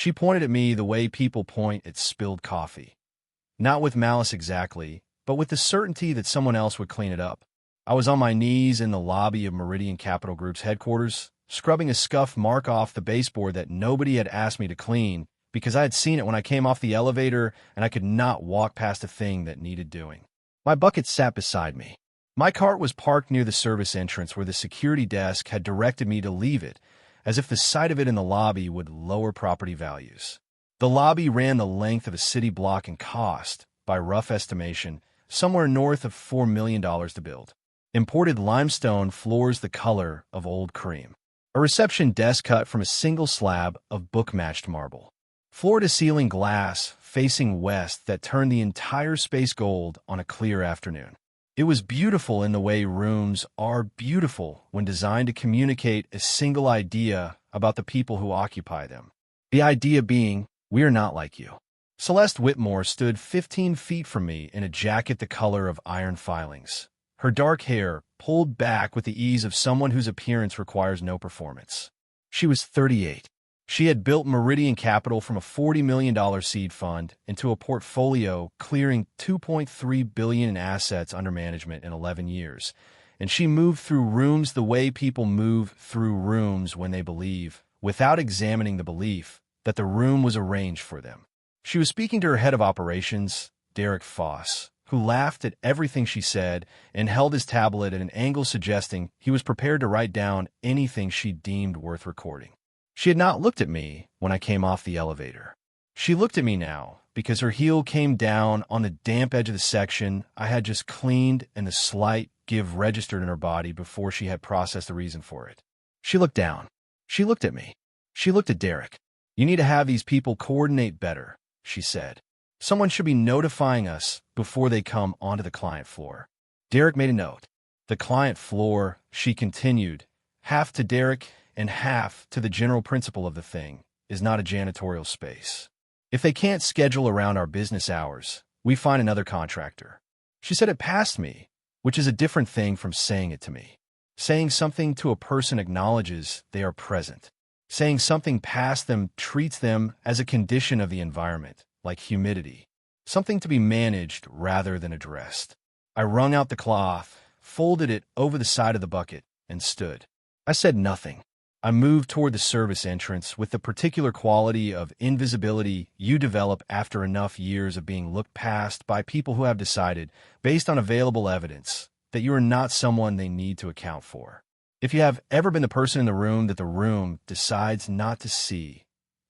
She pointed at me the way people point at spilled coffee. Not with malice exactly, but with the certainty that someone else would clean it up. I was on my knees in the lobby of Meridian Capital Group's headquarters, scrubbing a scuff mark off the baseboard that nobody had asked me to clean because I had seen it when I came off the elevator and I could not walk past a thing that needed doing. My bucket sat beside me. My cart was parked near the service entrance where the security desk had directed me to leave it, as if the sight of it in the lobby would lower property values. The lobby ran the length of a city block and cost, by rough estimation, somewhere north of $4 million to build. Imported limestone floors the color of old cream. A reception desk cut from a single slab of book-matched marble. Floor-to-ceiling glass facing west that turned the entire space gold on a clear afternoon. It was beautiful in the way rooms are beautiful when designed to communicate a single idea about the people who occupy them. The idea being, we are not like you. Celeste Whitmore stood 15 feet from me in a jacket the color of iron filings. Her dark hair pulled back with the ease of someone whose appearance requires no performance. She was 38. She had built Meridian Capital from a $40 million seed fund into a portfolio clearing $2.3 billion in assets under management in 11 years. And she moved through rooms the way people move through rooms when they believe, without examining the belief, that the room was arranged for them. She was speaking to her head of operations, Derek Foss, who laughed at everything she said and held his tablet at an angle suggesting he was prepared to write down anything she deemed worth recording. She had not looked at me when I came off the elevator. She looked at me now because her heel came down on the damp edge of the section I had just cleaned and the slight give registered in her body before she had processed the reason for it. She looked down. She looked at me. She looked at Derek. You need to have these people coordinate better, she said. Someone should be notifying us before they come onto the client floor. Derek made a note. The client floor, she continued, half to Derek and half to the general principle of the thing, is not a janitorial space. If they can't schedule around our business hours, we find another contractor. She said it past me, which is a different thing from saying it to me. Saying something to a person acknowledges they are present. Saying something past them treats them as a condition of the environment, like humidity, something to be managed rather than addressed. I wrung out the cloth, folded it over the side of the bucket, and stood. I said nothing. I moved toward the service entrance with the particular quality of invisibility you develop after enough years of being looked past by people who have decided, based on available evidence, that you are not someone they need to account for. If you have ever been the person in the room that the room decides not to see,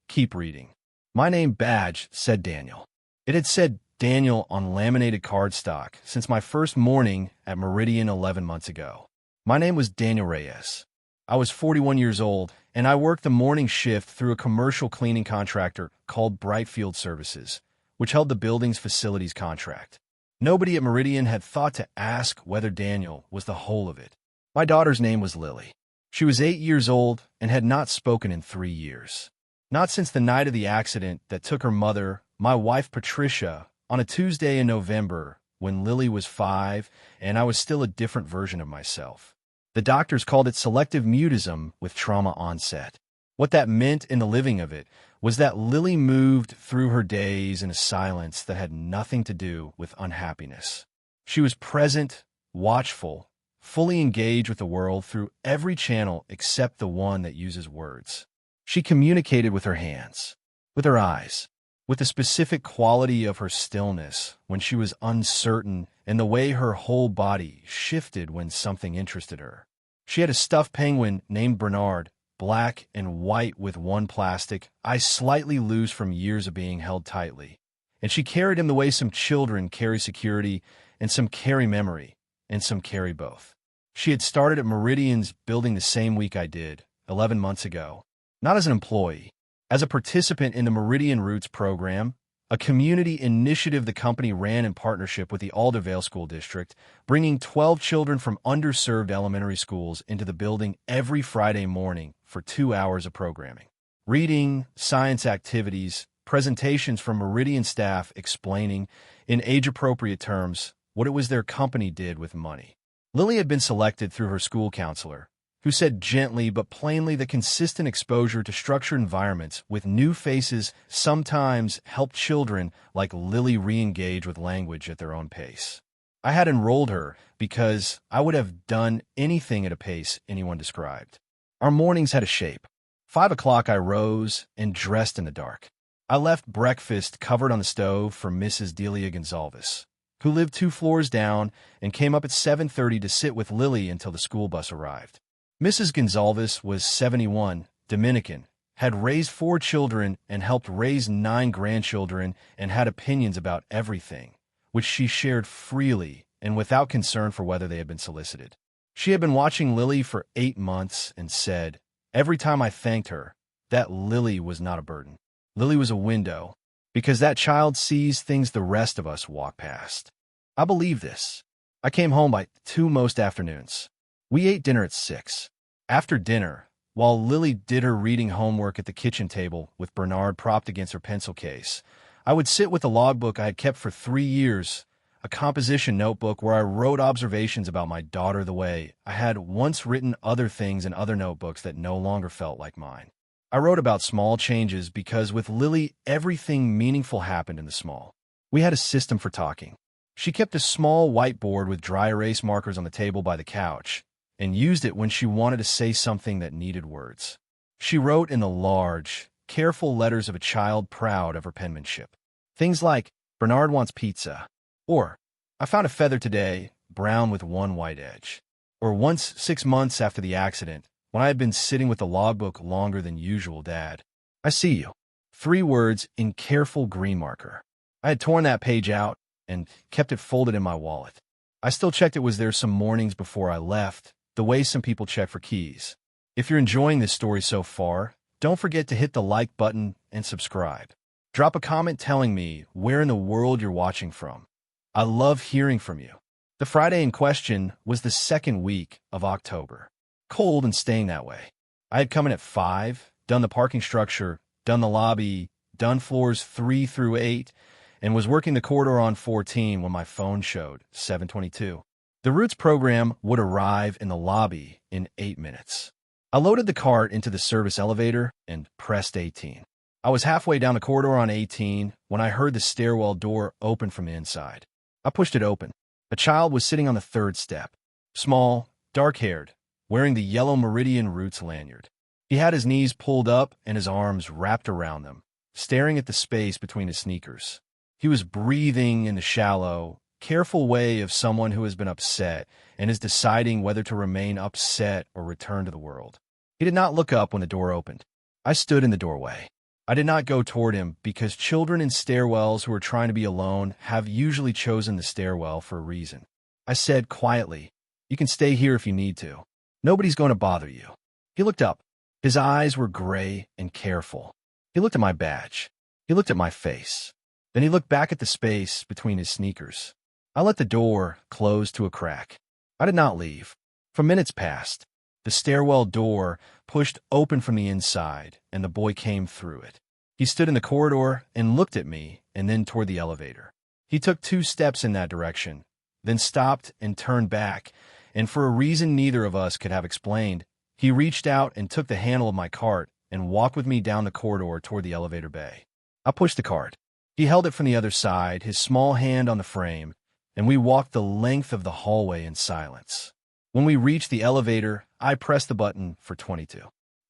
keep reading. My name badge said Daniel. It had said Daniel on laminated cardstock since my first morning at Meridian 11 months ago. My name was Daniel Reyes. I was 41 years old, and I worked the morning shift through a commercial cleaning contractor called Brightfield Services, which held the building's facilities contract. Nobody at Meridian had thought to ask whether Daniel was the whole of it. My daughter's name was Lily. She was 8 years old and had not spoken in 3 years. Not since the night of the accident that took her mother, my wife Patricia, on a Tuesday in November when Lily was 5 and I was still a different version of myself. The doctors called it selective mutism with trauma onset. What that meant in the living of it was that Lily moved through her days in a silence that had nothing to do with unhappiness. She was present, watchful, fully engaged with the world through every channel except the one that uses words. She communicated with her hands, with her eyes, with the specific quality of her stillness when she was uncertain and the way her whole body shifted when something interested her. She had a stuffed penguin named Bernard, black and white with one plastic eye slightly loose from years of being held tightly. And she carried him the way some children carry security and some carry memory and some carry both. She had started at Meridian's building the same week I did, 11 months ago, not as an employee, as a participant in the Meridian Roots program, a community initiative the company ran in partnership with the Aldervale School District, bringing 12 children from underserved elementary schools into the building every Friday morning for 2 hours of programming. Reading, science activities, presentations from Meridian staff explaining, in age-appropriate terms, what it was their company did with money. Lily had been selected through her school counselor, who said gently but plainly that consistent exposure to structured environments with new faces sometimes helped children like Lily re-engage with language at their own pace. I had enrolled her because I would have done anything at a pace anyone described. Our mornings had a shape. 5 o'clock I rose and dressed in the dark. I left breakfast covered on the stove for Mrs. Delia Gonzalez, who lived 2 floors down, and came up at 7:30 to sit with Lily until the school bus arrived. Mrs. Gonzalez was 71, Dominican, had raised 4 children and helped raise 9 grandchildren, and had opinions about everything, which she shared freely and without concern for whether they had been solicited. She had been watching Lily for 8 months and said, every time I thanked her, that Lily was not a burden. Lily was a window, because that child sees things the rest of us walk past. I believe this. I came home by 2 most afternoons. We ate dinner at 6. After dinner, while Lily did her reading homework at the kitchen table with Bernard propped against her pencil case, I would sit with the logbook I had kept for 3 years, a composition notebook where I wrote observations about my daughter the way I had once written other things in other notebooks that no longer felt like mine. I wrote about small changes because with Lily, everything meaningful happened in the small. We had a system for talking. She kept a small whiteboard with dry erase markers on the table by the couch, and used it when she wanted to say something that needed words. She wrote in the large, careful letters of a child proud of her penmanship. Things like, Bernard wants pizza, or, I found a feather today, brown with 1 white edge. Or once 6 months after the accident, when I had been sitting with the logbook longer than usual, Dad, I see you. 3 words in careful green marker. I had torn that page out and kept it folded in my wallet. I still checked it was there some mornings before I left, the way some people check for keys. If you're enjoying this story so far, don't forget to hit the like button and subscribe. Drop a comment telling me where in the world you're watching from. I love hearing from you. The Friday in question was the 2nd week of October. Cold and staying that way. I had come in at 5, done the parking structure, done the lobby, done floors 3 through 8, and was working the corridor on 14 when my phone showed 7:22. The Roots program would arrive in the lobby in 8 minutes. I loaded the cart into the service elevator and pressed 18. I was halfway down the corridor on 18 when I heard the stairwell door open from the inside. I pushed it open. A child was sitting on the 3rd step. Small, dark-haired, wearing the yellow Meridian Roots lanyard. He had his knees pulled up and his arms wrapped around them, staring at the space between his sneakers. He was breathing in the shallow, careful way of someone who has been upset and is deciding whether to remain upset or return to the world. He did not look up when the door opened. I stood in the doorway. I did not go toward him because children in stairwells who are trying to be alone have usually chosen the stairwell for a reason. I said quietly, you can stay here if you need to. Nobody's going to bother you. He looked up. His eyes were gray and careful. He looked at my badge. He looked at my face. Then he looked back at the space between his sneakers. I let the door close to a crack. I did not leave. For minutes passed. The stairwell door pushed open from the inside, and the boy came through it. He stood in the corridor and looked at me, and then toward the elevator. He took 2 steps in that direction, then stopped and turned back, and for a reason neither of us could have explained, he reached out and took the handle of my cart and walked with me down the corridor toward the elevator bay. I pushed the cart. He held it from the other side, his small hand on the frame, and we walked the length of the hallway in silence. When we reached the elevator, I pressed the button for 22.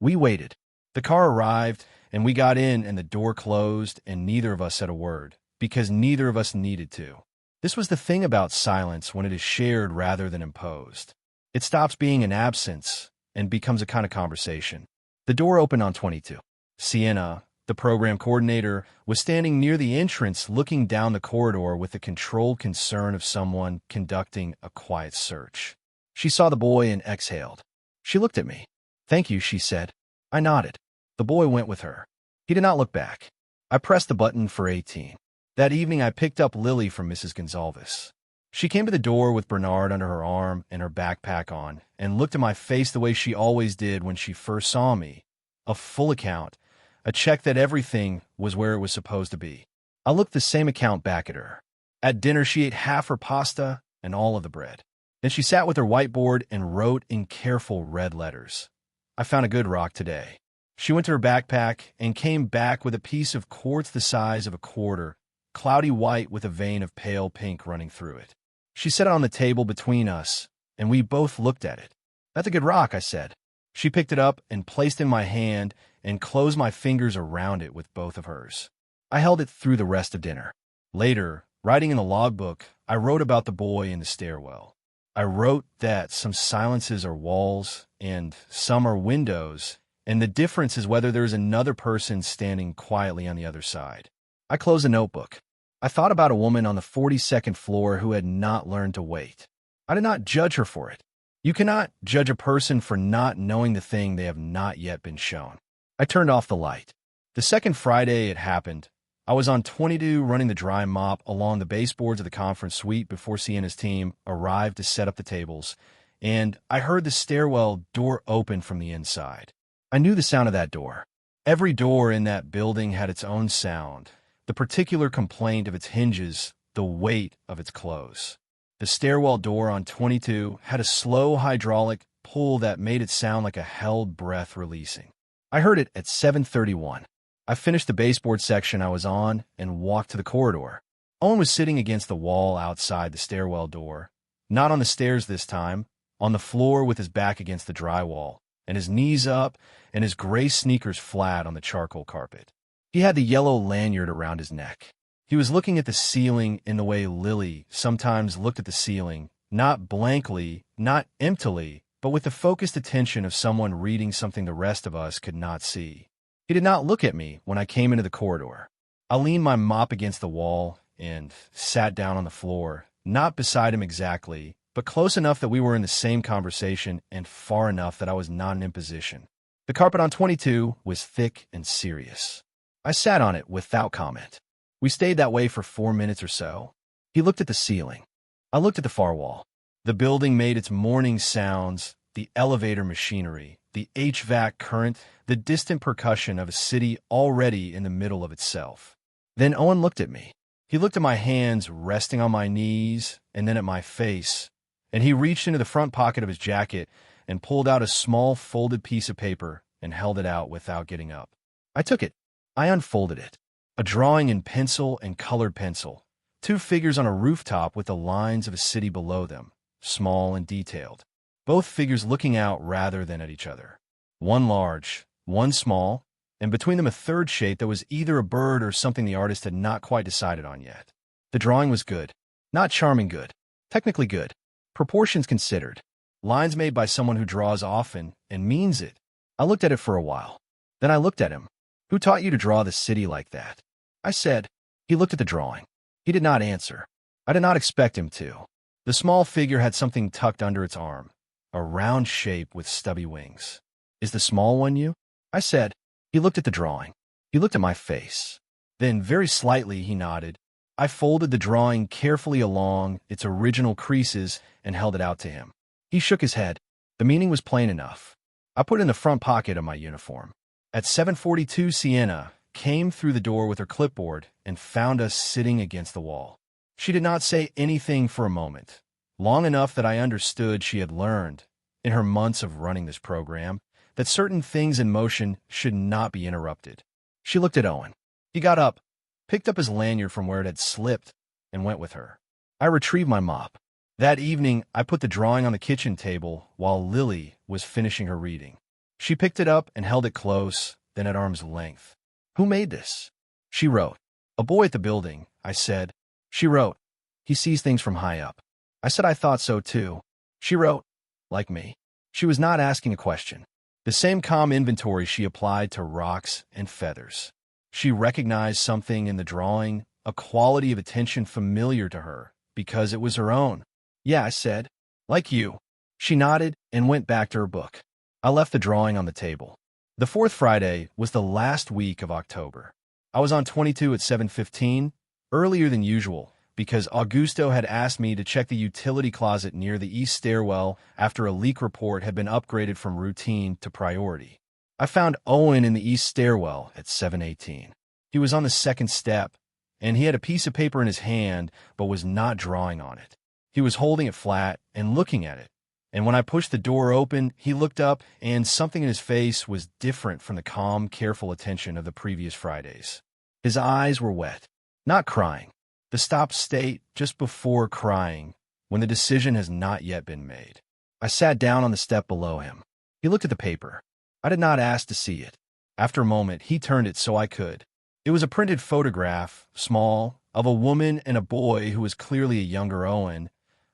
We waited. The car arrived, and we got in, and the door closed, and neither of us said a word, because neither of us needed to. This was the thing about silence when it is shared rather than imposed. It stops being an absence and becomes a kind of conversation. The door opened on 22. Sienna, the program coordinator, was standing near the entrance looking down the corridor with the controlled concern of someone conducting a quiet search. She saw the boy and exhaled. She looked at me. Thank you, she said. I nodded. The boy went with her. He did not look back. I pressed the button for 18. That evening I picked up Lily from Mrs. Gonzalez. She came to the door with Bernard under her arm and her backpack on, and looked at my face the way she always did when she first saw me. A full account, a check that everything was where it was supposed to be. I looked the same account back at her. At dinner she ate half her pasta and all of the bread. Then she sat with her whiteboard and wrote in careful red letters, "I found a good rock today." She went to her backpack and came back with a piece of quartz the size of a quarter, cloudy white with a vein of pale pink running through it. She set it on the table between us, and we both looked at it. "That's a good rock," I said. She picked it up and placed it in my hand and closed my fingers around it with both of hers. I held it through the rest of dinner. Later, writing in the logbook, I wrote about the boy in the stairwell. I wrote that some silences are walls and some are windows, and the difference is whether there is another person standing quietly on the other side. I closed the notebook. I thought about a woman on the 42nd floor who had not learned to wait. I did not judge her for it. You cannot judge a person for not knowing the thing they have not yet been shown. I turned off the light. The second Friday it happened, I was on 22 running the dry mop along the baseboards of the conference suite before Sienna's team arrived to set up the tables, and I heard the stairwell door open from the inside. I knew the sound of that door. Every door in that building had its own sound, the particular complaint of its hinges, the weight of its close. The stairwell door on 22 had a slow hydraulic pull that made it sound like a held breath releasing. I heard it at 7:31. I finished the baseboard section I was on and walked to the corridor. Owen was sitting against the wall outside the stairwell door, not on the stairs this time, on the floor with his back against the drywall, and his knees up and his gray sneakers flat on the charcoal carpet. He had the yellow lanyard around his neck. He was looking at the ceiling in the way Lily sometimes looked at the ceiling, not blankly, not emptily, but with the focused attention of someone reading something the rest of us could not see. He did not look at me when I came into the corridor. I leaned my mop against the wall and sat down on the floor, not beside him exactly, but close enough that we were in the same conversation and far enough that I was not in imposition. The carpet on 22 was thick and serious. I sat on it without comment. We stayed that way for 4 minutes or so. He looked at the ceiling. I looked at the far wall. The building made its morning sounds, the elevator machinery, the HVAC current, the distant percussion of a city already in the middle of itself. Then Owen looked at me. He looked at my hands resting on my knees and then at my face, and he reached into the front pocket of his jacket and pulled out a small folded piece of paper and held it out without getting up. I took it. I unfolded it. A drawing in pencil and colored pencil. 2 figures on a rooftop with the lines of a city below them, small and detailed. Both figures looking out rather than at each other. One large, one small, and between them a third shape that was either a bird or something the artist had not quite decided on yet. The drawing was good. Not charming good. Technically good. Proportions considered. Lines made by someone who draws often and means it. I looked at it for a while. Then I looked at him. "Who taught you to draw the city like that?" I said. He looked at the drawing. He did not answer. I did not expect him to. The small figure had something tucked under its arm, a round shape with stubby wings. "Is the small one you?" I said. He looked at the drawing. He looked at my face. Then, very slightly, he nodded. I folded the drawing carefully along its original creases and held it out to him. He shook his head. The meaning was plain enough. I put it in the front pocket of my uniform. At 7:42, Sienna came through the door with her clipboard and found us sitting against the wall. She did not say anything for a moment, long enough that I understood she had learned, in her months of running this program, that certain things in motion should not be interrupted. She looked at Owen. He got up, picked up his lanyard from where it had slipped, and went with her. I retrieved my mop. That evening, I put the drawing on the kitchen table while Lily was finishing her reading. She picked it up and held it close, then at arm's length. "Who made this?" She wrote. "A boy at the building," I said. She wrote. "He sees things from high up." I said I thought so too. She wrote. "Like me." She was not asking a question. The same calm inventory she applied to rocks and feathers. She recognized something in the drawing, a quality of attention familiar to her, because it was her own. "Yeah," I said. "Like you." She nodded and went back to her book. I left the drawing on the table. The fourth Friday was the last week of October. I was on 22 at 7:15, earlier than usual, because Augusto had asked me to check the utility closet near the east stairwell after a leak report had been upgraded from routine to priority. I found Owen in the east stairwell at 7:18. He was on the second step, and he had a piece of paper in his hand but was not drawing on it. He was holding it flat and looking at it. And when I pushed the door open, he looked up, and something in his face was different from the calm, careful attention of the previous Fridays. His eyes were wet, not crying. The stop state just before crying, when the decision has not yet been made. I sat down on the step below him. He looked at the paper. I did not ask to see it. After a moment, he turned it so I could. It was a printed photograph, small, of a woman and a boy who was clearly a younger Owen,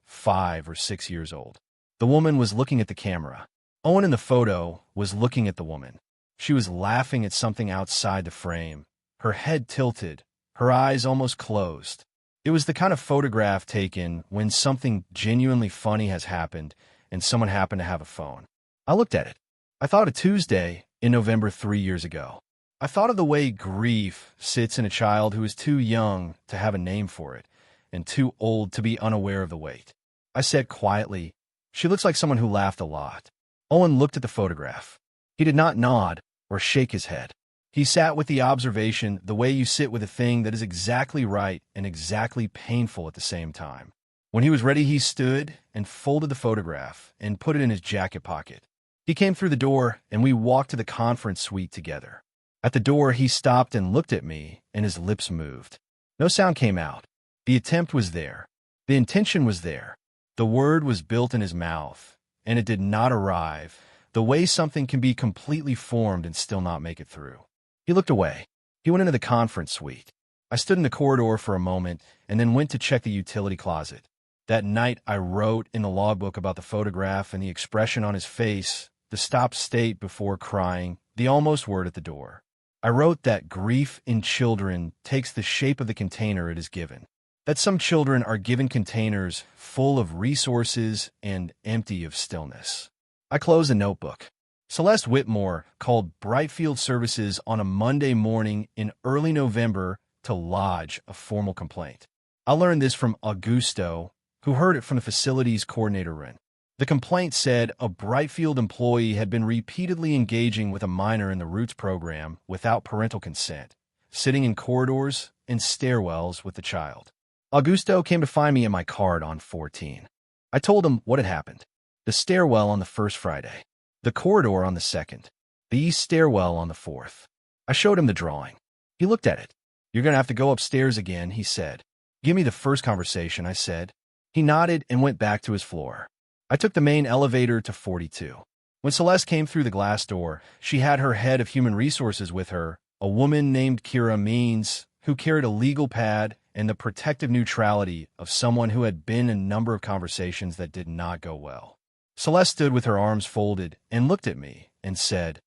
5 or 6 years old. The woman was looking at the camera. Owen in the photo was looking at the woman. She was laughing at something outside the frame, her head tilted, her eyes almost closed. It was the kind of photograph taken when something genuinely funny has happened and someone happened to have a phone. I looked at it. I thought of Tuesday in November 3 years ago. I thought of the way grief sits in a child who is too young to have a name for it and too old to be unaware of the weight. I said quietly, "She looks like someone who laughed a lot." Owen looked at the photograph. He did not nod or shake his head. He sat with the observation the way you sit with a thing that is exactly right and exactly painful at the same time. When he was ready, he stood and folded the photograph and put it in his jacket pocket. He came through the door, and we walked to the conference suite together. At the door, he stopped and looked at me, and his lips moved. No sound came out. The attempt was there. The intention was there. The word was built in his mouth, and it did not arrive, the way something can be completely formed and still not make it through. He looked away. He went into the conference suite. I stood in the corridor for a moment and then went to check the utility closet. That night, I wrote in the logbook about the photograph and the expression on his face, the stop state before crying, the almost word at the door. I wrote that grief in children takes the shape of the container it is given, that some children are given containers full of resources and empty of stillness. I closed the notebook. Celeste Whitmore called Brightfield Services on a Monday morning in early November to lodge a formal complaint. I learned this from Augusto, who heard it from the facilities coordinator. The complaint said a Brightfield employee had been repeatedly engaging with a minor in the Roots program without parental consent, sitting in corridors and stairwells with the child. Augusto came to find me in my car on 14. I told him what had happened. The stairwell on the first Friday. The corridor on the second. The east stairwell on the fourth. I showed him the drawing. He looked at it. "You're going to have to go upstairs again," he said. "Give me the first conversation," I said. He nodded and went back to his floor. I took the main elevator to 42. When Celeste came through the glass door, she had her head of human resources with her, a woman named Kira Means, who carried a legal pad and the protective neutrality of someone who had been in a number of conversations that did not go well. Celeste stood with her arms folded and looked at me and said,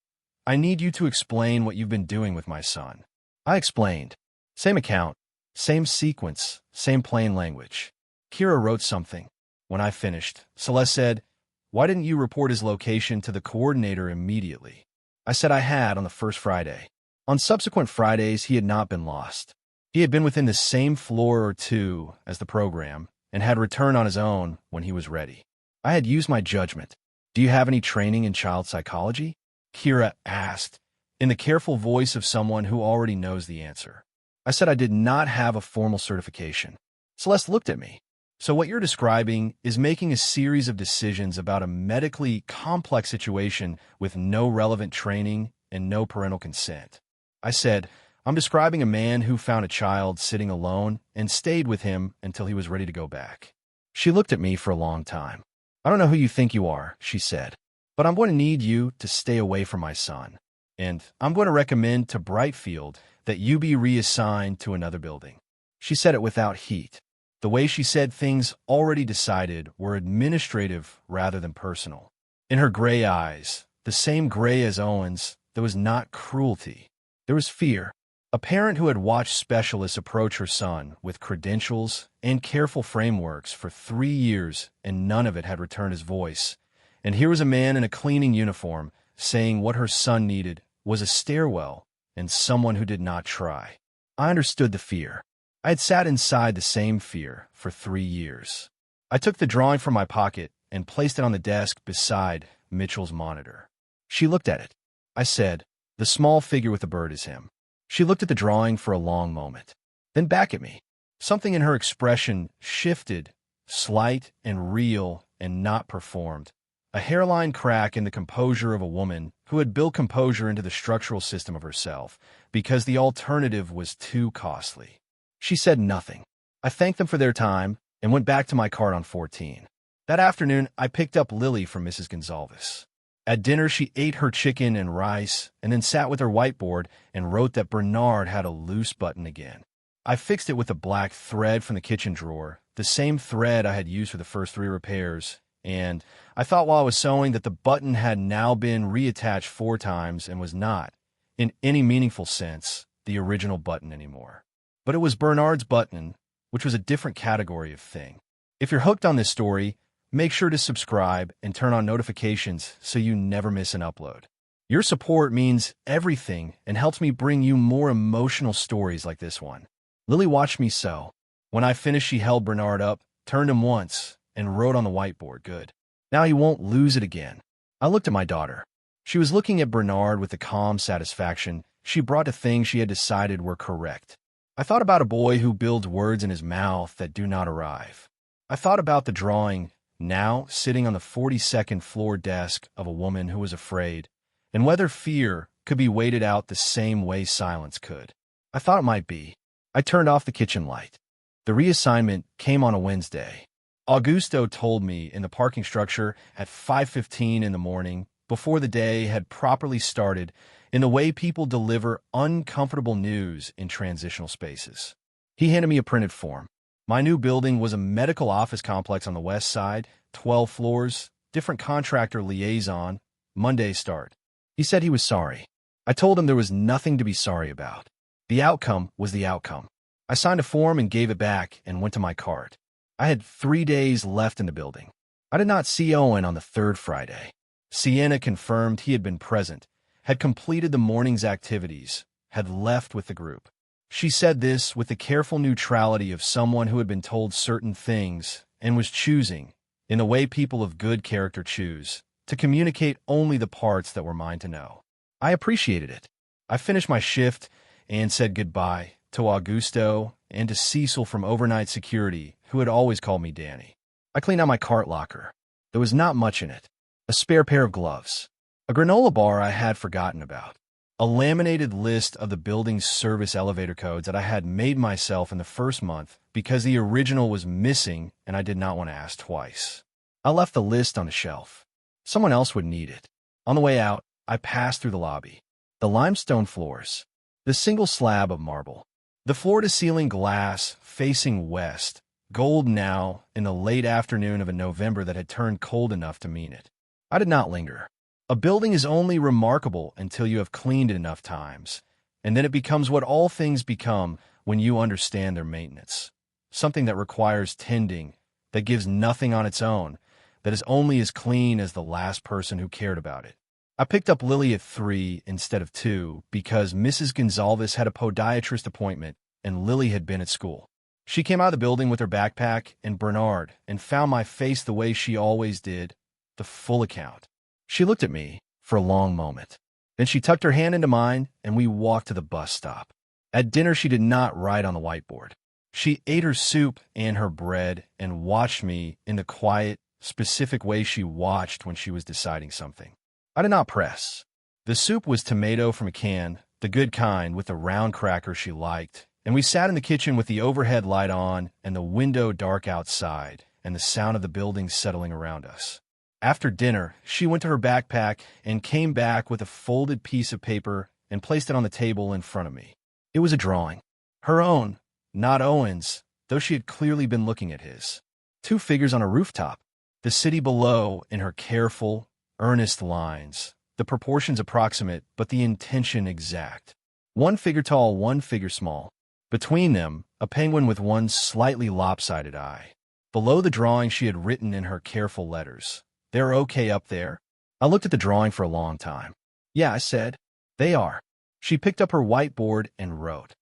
"I need you to explain what you've been doing with my son." I explained. Same account, same sequence, same plain language. Kira wrote something. When I finished, Celeste said, "Why didn't you report his location to the coordinator immediately?" I said I had on the first Friday. On subsequent Fridays, he had not been lost. He had been within the same floor or two as the program and had returned on his own when he was ready. I had used my judgment. "Do you have any training in child psychology?" Kira asked, in the careful voice of someone who already knows the answer. I said I did not have a formal certification. Celeste looked at me. "So what you're describing is making a series of decisions about a medically complex situation with no relevant training and no parental consent." I said, "I'm describing a man who found a child sitting alone and stayed with him until he was ready to go back." She looked at me for a long time. "I don't know who you think you are," she said, "but I'm going to need you to stay away from my son. And I'm going to recommend to Brightfield that you be reassigned to another building." She said it without heat. The way she said things already decided were administrative rather than personal. In her gray eyes, the same gray as Owen's, there was not cruelty. There was fear. A parent who had watched specialists approach her son with credentials and careful frameworks for 3 years and none of it had returned his voice. And here was a man in a cleaning uniform saying what her son needed was a stairwell and someone who did not try. I understood the fear. I had sat inside the same fear for 3 years. I took the drawing from my pocket and placed it on the desk beside Mitchell's monitor. She looked at it. I said, "The small figure with the bird is him." She looked at the drawing for a long moment, then back at me. Something in her expression shifted, slight and real and not performed. A hairline crack in the composure of a woman who had built composure into the structural system of herself because the alternative was too costly. She said nothing. I thanked them for their time and went back to my cart on 14. That afternoon, I picked up Lily from Mrs. Gonzalez. At dinner, she ate her chicken and rice and then sat with her whiteboard and wrote that Bernard had a loose button again. I fixed it with a black thread from the kitchen drawer, the same thread I had used for the first 3 repairs, and I thought while I was sewing that the button had now been reattached 4 times and was not, in any meaningful sense, the original button anymore. But it was Bernard's button, which was a different category of thing. If you're hooked on this story, make sure to subscribe and turn on notifications so you never miss an upload. Your support means everything and helps me bring you more emotional stories like this one. Lily watched me sew. When I finished, she held Bernard up, turned him once, and wrote on the whiteboard, "Good. Now he won't lose it again." I looked at my daughter. She was looking at Bernard with the calm satisfaction she brought to things she had decided were correct. I thought about a boy who builds words in his mouth that do not arrive. I thought about the drawing, now sitting on the 42nd floor desk of a woman who was afraid, and whether fear could be waited out the same way silence could. I thought it might be. I turned off the kitchen light. The reassignment came on a Wednesday. Augusto told me in the parking structure at 5:15 in the morning, before the day had properly started, in the way people deliver uncomfortable news in transitional spaces. He handed me a printed form. My new building was a medical office complex on the west side, 12 floors, different contractor liaison, Monday start. He said he was sorry. I told him there was nothing to be sorry about. The outcome was the outcome. I signed a form and gave it back and went to my cart. I had 3 days left in the building. I did not see Owen on the 3rd Friday. Sienna confirmed he had been present, had completed the morning's activities, had left with the group. She said this with the careful neutrality of someone who had been told certain things and was choosing, in the way people of good character choose, to communicate only the parts that were mine to know. I appreciated it. I finished my shift and said goodbye to Augusto and to Cecil from overnight security, who had always called me Danny. I cleaned out my cart locker. There was not much in it. A spare pair of gloves. A granola bar I had forgotten about. A laminated list of the building's service elevator codes that I had made myself in the first month because the original was missing and I did not want to ask twice. I left the list on the shelf. Someone else would need it. On the way out, I passed through the lobby. The limestone floors. The single slab of marble. The floor-to-ceiling glass facing west, gold now in the late afternoon of a November that had turned cold enough to mean it. I did not linger. A building is only remarkable until you have cleaned it enough times, and then it becomes what all things become when you understand their maintenance. Something that requires tending, that gives nothing on its own, that is only as clean as the last person who cared about it. I picked up Lily at 3 instead of 2 because Mrs. Gonzalez had a podiatrist appointment and Lily had been at school. She came out of the building with her backpack and Bernard and found my face the way she always did, the full account. She looked at me for a long moment. Then she tucked her hand into mine and we walked to the bus stop. At dinner, she did not write on the whiteboard. She ate her soup and her bread and watched me in the quiet, specific way she watched when she was deciding something. I did not press. The soup was tomato from a can, the good kind with the round cracker she liked, and we sat in the kitchen with the overhead light on and the window dark outside and the sound of the buildings settling around us. After dinner, she went to her backpack and came back with a folded piece of paper and placed it on the table in front of me. It was a drawing. Her own, not Owen's, though she had clearly been looking at his. 2 figures on a rooftop. The city below in her careful, earnest lines, the proportions approximate, but the intention exact. 1 figure tall, 1 figure small. Between them, a penguin with one slightly lopsided eye. Below the drawing she had written in her careful letters, "They're okay up there?" I looked at the drawing for a long time. "Yeah," I said. "They are." She picked up her whiteboard and wrote,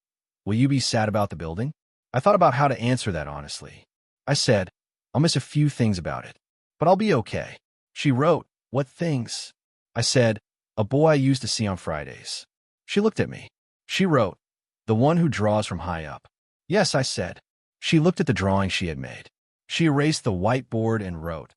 "Will you be sad about the building?" I thought about how to answer that honestly. I said, "I'll miss a few things about it, but I'll be okay." She wrote, "What things?" I said, "A boy I used to see on Fridays." She looked at me. She wrote, "The one who draws from high up." "Yes," I said. She looked at the drawing she had made. She erased the whiteboard and wrote,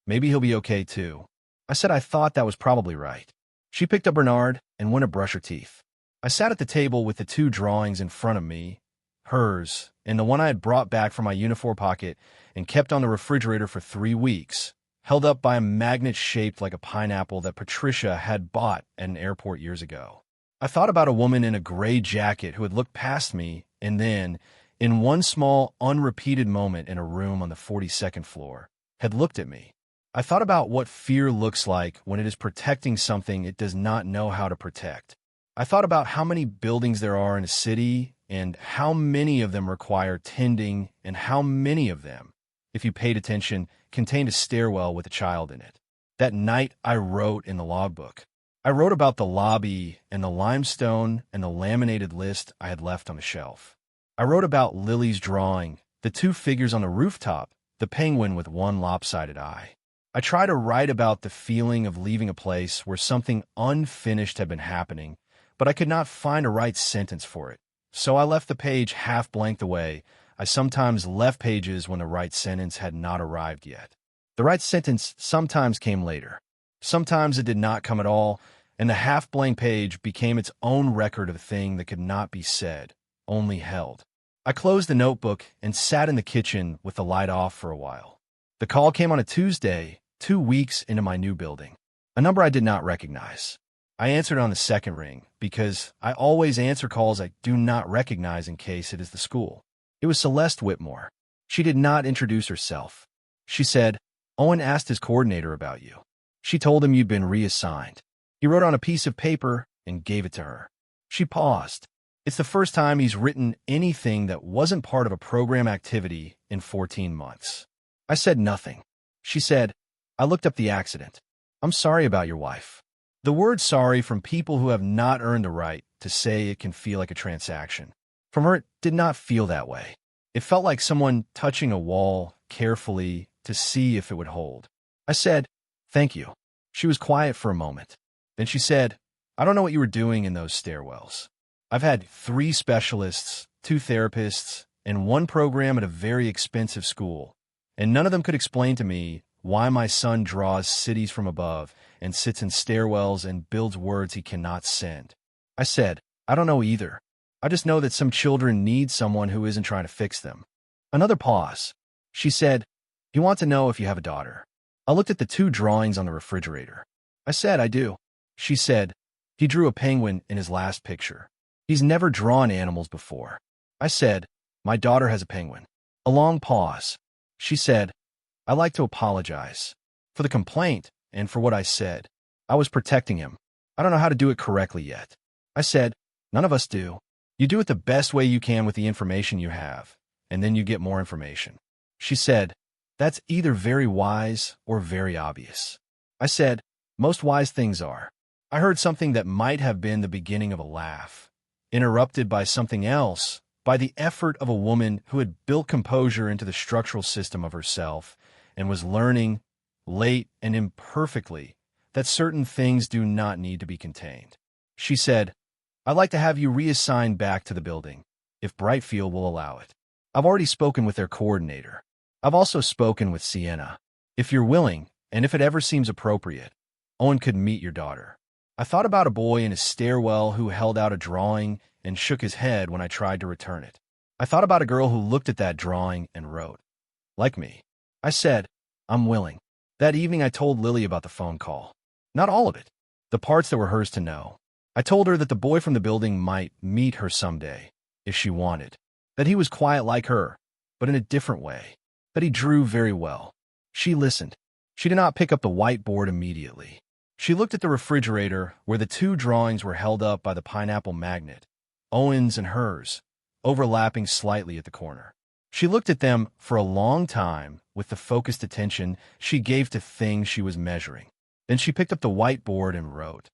"Maybe he'll be okay too." I said I thought that was probably right. She picked up Bernard and went to brush her teeth. I sat at the table with the two drawings in front of me, hers, and the one I had brought back from my uniform pocket and kept on the refrigerator for 3 weeks, held up by a magnet shaped like a pineapple that Patricia had bought at an airport years ago. I thought about a woman in a gray jacket who had looked past me and then, in one small, unrepeated moment in a room on the 42nd floor, had looked at me. I thought about what fear looks like when it is protecting something it does not know how to protect. I thought about how many buildings there are in a city and how many of them require tending and how many of them, if you paid attention, contained a stairwell with a child in it. That night I wrote in the logbook. I wrote about the lobby and the limestone and the laminated list I had left on the shelf. I wrote about Lily's drawing, the 2 figures on the rooftop, the penguin with one lopsided eye. I tried to write about the feeling of leaving a place where something unfinished had been happening, but I could not find a right sentence for it. So I left the page half blanked away. I sometimes left pages when the right sentence had not arrived yet. The right sentence sometimes came later. Sometimes it did not come at all, and the half-blank page became its own record of a thing that could not be said, only held. I closed the notebook and sat in the kitchen with the light off for a while. The call came on a Tuesday, 2 weeks into my new building. A number I did not recognize. I answered on the second ring because I always answer calls I do not recognize in case it is the school. It was Celeste Whitmore. She did not introduce herself. She said, "Owen asked his coordinator about you. She told him you'd been reassigned." He wrote on a piece of paper and gave it to her. She paused. It's the first time he's written anything that wasn't part of a program activity in 14 months. I said nothing. She said, "I looked up the accident. I'm sorry about your wife." The word sorry from people who have not earned the right to say it can feel like a transaction. From her, it did not feel that way. It felt like someone touching a wall carefully to see if it would hold. I said, "Thank you." She was quiet for a moment. Then she said, "I don't know what you were doing in those stairwells. I've had 3 specialists, 2 therapists, and 1 program at a very expensive school, and none of them could explain to me why my son draws cities from above and sits in stairwells and builds words he cannot send." I said, "I don't know either. I just know that some children need someone who isn't trying to fix them." Another pause. She said, "You want to know if you have a daughter?" I looked at the 2 drawings on the refrigerator. I said, "I do." She said, "He drew a penguin in his last picture. He's never drawn animals before." I said, "My daughter has a penguin." A long pause. She said, "I'd like to apologize for the complaint and for what I said. I was protecting him. I don't know how to do it correctly yet." I said, "None of us do. You do it the best way you can with the information you have, and then you get more information." She said, "That's either very wise or very obvious." I said, "Most wise things are." I heard something that might have been the beginning of a laugh, interrupted by something else, by the effort of a woman who had built composure into the structural system of herself and was learning, late and imperfectly, that certain things do not need to be contained. She said, "I'd like to have you reassigned back to the building, if Brightfield will allow it. I've already spoken with their coordinator. I've also spoken with Sienna. If you're willing, and if it ever seems appropriate, Owen could meet your daughter." I thought about a boy in a stairwell who held out a drawing and shook his head when I tried to return it. I thought about a girl who looked at that drawing and wrote, "Like me." I said, "I'm willing." That evening I told Lily about the phone call. Not all of it. The parts that were hers to know. I told her that the boy from the building might meet her someday, if she wanted. That he was quiet like her, but in a different way. That he drew very well. She listened. She did not pick up the whiteboard immediately. She looked at the refrigerator where the 2 drawings were held up by the pineapple magnet, Owen's and hers, overlapping slightly at the corner. She looked at them for a long time with the focused attention she gave to things she was measuring. Then she picked up the whiteboard and wrote,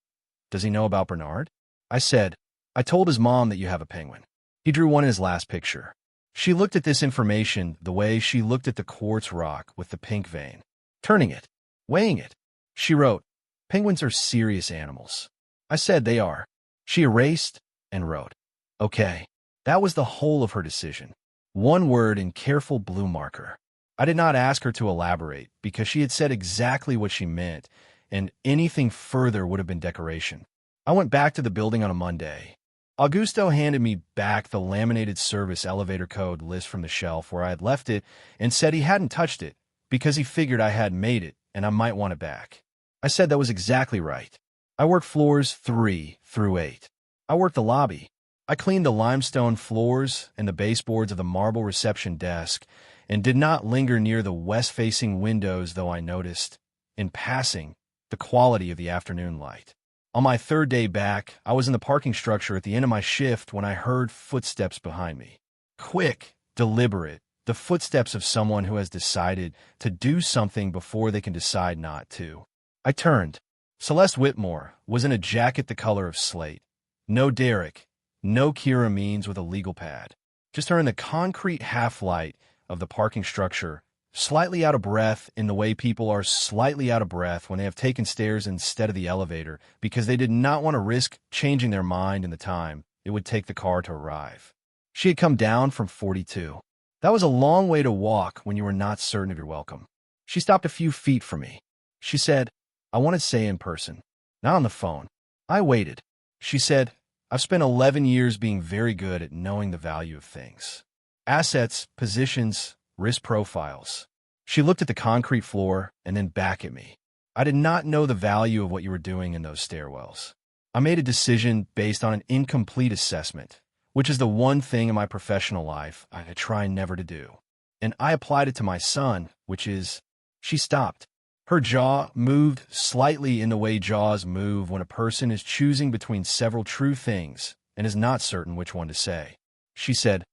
"Does he know about Bernard?" I said, "I told his mom that you have a penguin. He drew one in his last picture." She looked at this information the way she looked at the quartz rock with the pink vein, turning it, weighing it. She wrote, "Penguins are serious animals." I said, "They are." She erased and wrote, "Okay." That was the whole of her decision. One word in careful blue marker. I did not ask her to elaborate because she had said exactly what she meant, and anything further would have been decoration. I went back to the building on a Monday. Augusto handed me back the laminated service elevator code list from the shelf where I had left it and said he hadn't touched it because he figured I had made it and I might want it back. I said that was exactly right. I worked floors 3 through 8. I worked the lobby. I cleaned the limestone floors and the baseboards of the marble reception desk and did not linger near the west-facing windows, though I noticed, in passing, the quality of the afternoon light. On my third day back, I was in the parking structure at the end of my shift when I heard footsteps behind me. Quick, deliberate, the footsteps of someone who has decided to do something before they can decide not to. I turned. Celeste Whitmore was in a jacket the color of slate. No Derek, no Kira Means with a legal pad. Just her in the concrete half-light of the parking structure, slightly out of breath in the way people are slightly out of breath when they have taken stairs instead of the elevator because they did not want to risk changing their mind in the time it would take the car to arrive. She had come down from 42. That was a long way to walk when you were not certain of your welcome. She stopped a few feet from me. She said, "I want to say in person, not on the phone." I waited. She said, "I've spent 11 years being very good at knowing the value of things. Assets, positions, risk profiles." She looked at the concrete floor and then back at me. "I did not know the value of what you were doing in those stairwells. I made a decision based on an incomplete assessment, which is the one thing in my professional life I try never to do. And I applied it to my son, which is..." She stopped. Her jaw moved slightly in the way jaws move when a person is choosing between several true things and is not certain which one to say. She said,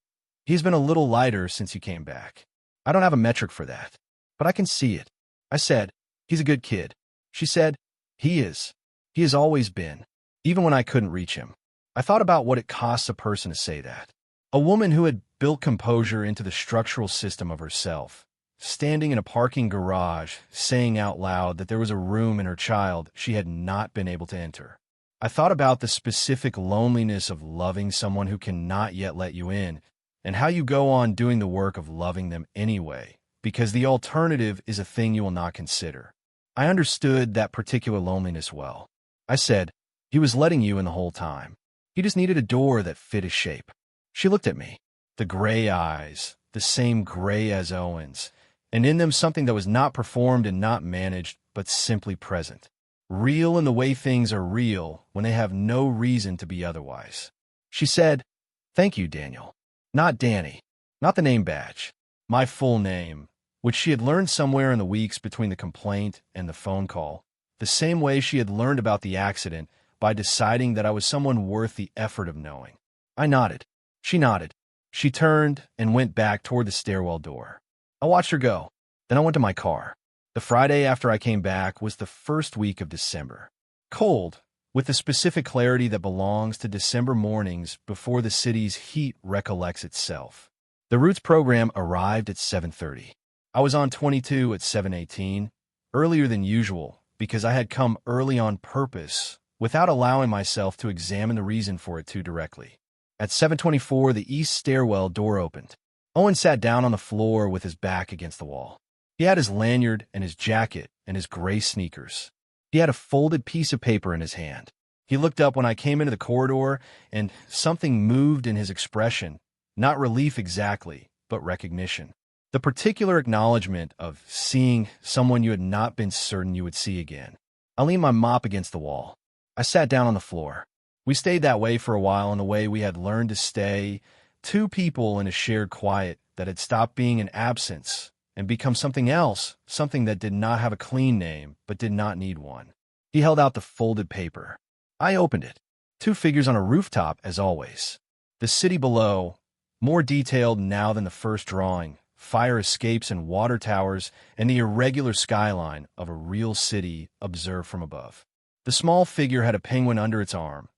"He's been a little lighter since you came back. I don't have a metric for that, but I can see it." I said, "He's a good kid." She said, "He is. He has always been, even when I couldn't reach him." I thought about what it costs a person to say that. A woman who had built composure into the structural system of herself, standing in a parking garage, saying out loud that there was a room in her child she had not been able to enter. I thought about the specific loneliness of loving someone who cannot yet let you in, and how you go on doing the work of loving them anyway, because the alternative is a thing you will not consider. I understood that particular loneliness well. I said, "He was letting you in the whole time. He just needed a door that fit his shape." She looked at me. The gray eyes, the same gray as Owen's, and in them something that was not performed and not managed, but simply present. Real in the way things are real when they have no reason to be otherwise. She said, "Thank you, Daniel." Not Danny, not the name badge, my full name, which she had learned somewhere in the weeks between the complaint and the phone call, the same way she had learned about the accident by deciding that I was someone worth the effort of knowing. I nodded. She nodded. She turned and went back toward the stairwell door. I watched her go. Then I went to my car. The Friday after I came back was the first week of December. Cold, with the specific clarity that belongs to December mornings before the city's heat recollects itself. The Roots program arrived at 7:30. I was on 22 at 7:18, earlier than usual, because I had come early on purpose, without allowing myself to examine the reason for it too directly. At 7:24, the east stairwell door opened. Owen sat down on the floor with his back against the wall. He had his lanyard and his jacket and his gray sneakers. He had a folded piece of paper in his hand. He looked up when I came into the corridor, and something moved in his expression, not relief exactly, but recognition. The particular acknowledgement of seeing someone you had not been certain you would see again. I leaned my mop against the wall. I sat down on the floor. We stayed that way for a while in the way we had learned to stay, two people in a shared quiet that had stopped being an absence and become something else, something that did not have a clean name but did not need one. He held out the folded paper. I opened it. Two figures on a rooftop, as always. The city below, more detailed now than the first drawing, fire escapes and water towers, and the irregular skyline of a real city observed from above. The small figure had a penguin under its arm,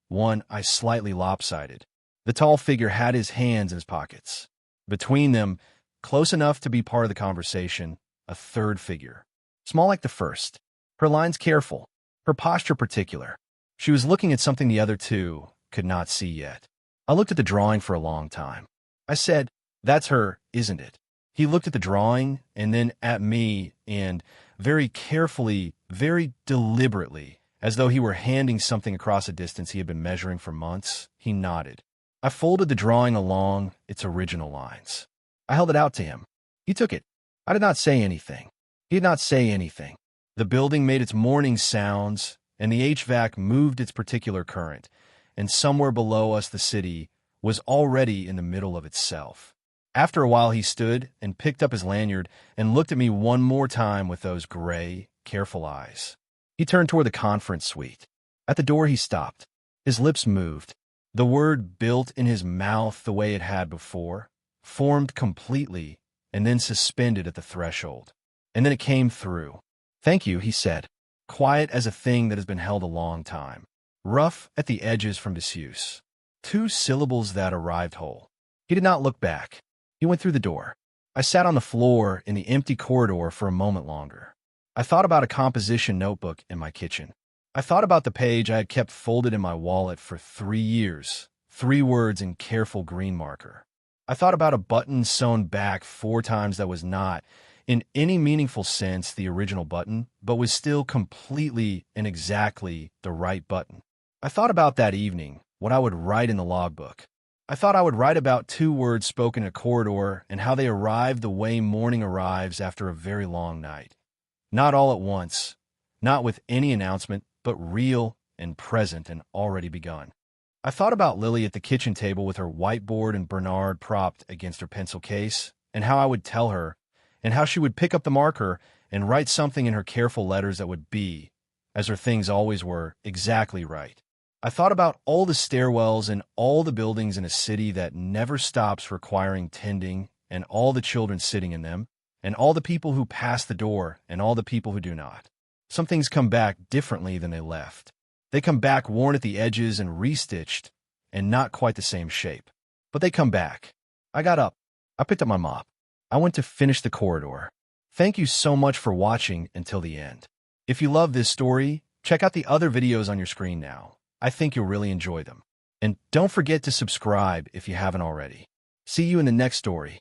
one eye slightly lopsided. The tall figure had his hands in his pockets. Between them, close enough to be part of the conversation, a third figure. Small like the first. Her lines careful. Her posture particular. She was looking at something the other two could not see yet. I looked at the drawing for a long time. I said, "That's her, isn't it?" He looked at the drawing and then at me and very carefully, very deliberately, as though he were handing something across a distance he had been measuring for months, he nodded. I folded the drawing along its original lines. I held it out to him. He took it. I did not say anything. He did not say anything. The building made its morning sounds, and the HVAC moved its particular current, and somewhere below us the city was already in the middle of itself. After a while he stood and picked up his lanyard and looked at me one more time with those gray, careful eyes. He turned toward the conference suite. At the door he stopped. His lips moved. The word built in his mouth the way it had before, formed completely, and then suspended at the threshold. And then it came through. "Thank you," he said, quiet as a thing that has been held a long time, rough at the edges from disuse. 2 syllables that arrived whole. He did not look back. He went through the door. I sat on the floor in the empty corridor for a moment longer. I thought about a composition notebook in my kitchen. I thought about the page I had kept folded in my wallet for 3 years, 3 words in careful green marker. I thought about a button sewn back 4 times that was not, in any meaningful sense, the original button, but was still completely and exactly the right button. I thought about that evening, what I would write in the logbook. I thought I would write about 2 words spoken in a corridor and how they arrived the way morning arrives after a very long night. Not all at once, not with any announcement, but real and present and already begun. I thought about Lily at the kitchen table with her whiteboard and Bernard propped against her pencil case, and how I would tell her, and how she would pick up the marker and write something in her careful letters that would be, as her things always were, exactly right. I thought about all the stairwells and all the buildings in a city that never stops requiring tending, and all the children sitting in them, and all the people who pass the door and all the people who do not. Some things come back differently than they left. They come back worn at the edges and restitched, and not quite the same shape. But they come back. I got up. I picked up my mop. I went to finish the corridor. Thank you so much for watching until the end. If you love this story, check out the other videos on your screen now. I think you'll really enjoy them. And don't forget to subscribe if you haven't already. See you in the next story.